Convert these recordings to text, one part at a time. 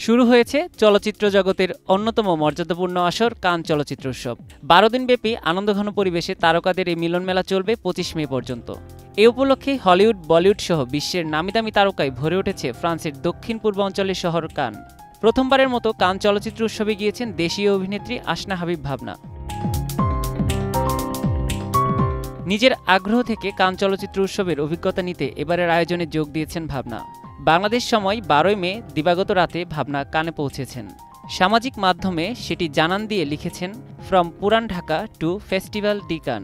শুরু হয়েছে চলচ্চিত্র জগতের অন্যতম মর্যাদাপূর্ণ আসর কান চলচ্চিত্র উৎসব। 12 দিনব্যাপী আনন্দঘন পরিবেশে তারকাদের এই মিলনমেলা চলবে 25 মে পর্যন্ত। এ উপলক্ষে হলিউড, বলিউড সহ বিশ্বের নামিদামি তারকায় ভরে উঠেছে ফ্রান্সের দক্ষিণ পূর্ব অঞ্চলের শহর কান। প্রথমবারের মতো কান চলচ্চিত্র উৎসবে গিয়েছেন দেশীয় অভিনেত্রী আসনা হাবিব ভাবনা। নিজের আগ্রহ থেকে কান চলচ্চিত্র উৎসবের অভিজ্ঞতা নিতে এবারের আয়োজনে যোগ দিয়েছেন ভাবনা। বাংলাদেশ সময় 12 মে দিবাগত রাতে ভাবনা কানে পৌঁছেছেন। সামাজিক মাধ্যমে সেটি জানান দিয়ে লিখেছেন, ফ্রম পুরান ঢাকা টু ফেস্টিভ্যাল ডি কান।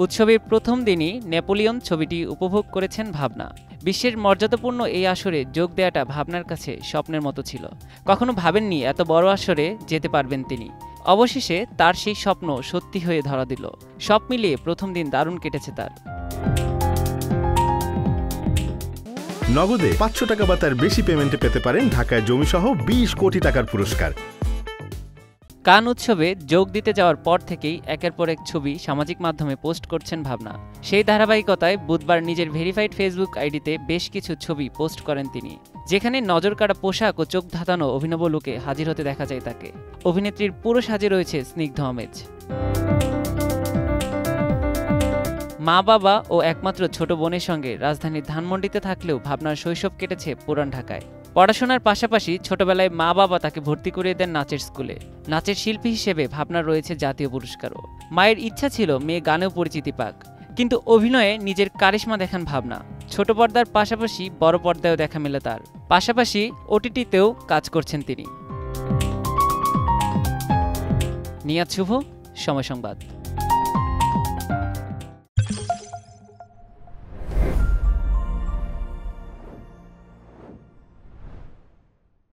উৎসবের প্রথম দিনই নেপোলিয়ন ছবিটি উপভোগ করেছেন ভাবনা। বিশ্বের মর্যাদাপূর্ণ এই আসরে যোগ দেওয়াটা ভাবনার কাছে স্বপ্নের মতো ছিল। কখনো ভাবেননি এত বড় আসরে যেতে পারবেন তিনি। অবশেষে তার সেই স্বপ্ন সত্যি হয়ে ধরা দিল। সব মিলিয়ে প্রথম দিন দারুণ কেটেছে তার। নগদে 500 টাকা বা তার বেশি পেমেন্টে পেতে পারেন ঢাকায় জমিসহ 20 কোটি টাকার পুরস্কার। কান উৎসবে যোগ দিতে যাওয়ার পর থেকেই একের পর এক ছবি সামাজিক মাধ্যমে পোস্ট করছেন ভাবনা। সেই ধারাবাহিকতায় বুধবার নিজের ভেরিফাইড ফেসবুক আইডিতে বেশ কিছু ছবি পোস্ট করেন তিনি, যেখানে নজরকাড়া পোশাক ও চোখ ধাঁধানো অভিনব লুকে হাজির হতে দেখা যায় তাকে। অভিনেত্রীর পুরো সাজে রয়েছে স্নিগ্ধ আমেজ। মা বাবা ও একমাত্র ছোট বোনের সঙ্গে রাজধানীর ধানমন্ডিতে থাকলেও ভাবনার শৈশব কেটেছে পুরান ঢাকায়। পড়াশোনার পাশাপাশি ছোটবেলায় মা বাবা তাকে ভর্তি করিয়ে দেন নাচের স্কুলে। নাচের শিল্পী হিসেবে ভাবনার রয়েছে জাতীয় পুরস্কারও। মায়ের ইচ্ছা ছিল মেয়ে গানেও পরিচিতি পাক, কিন্তু অভিনয়ে নিজের কারিশমা দেখান ভাবনা। ছোট পর্দার পাশাপাশি বড় পর্দায়ও দেখা মেলে তার। পাশাপাশি ওটিটিতেও কাজ করছেন তিনি। নিয়াত শুভ, সময় সংবাদ।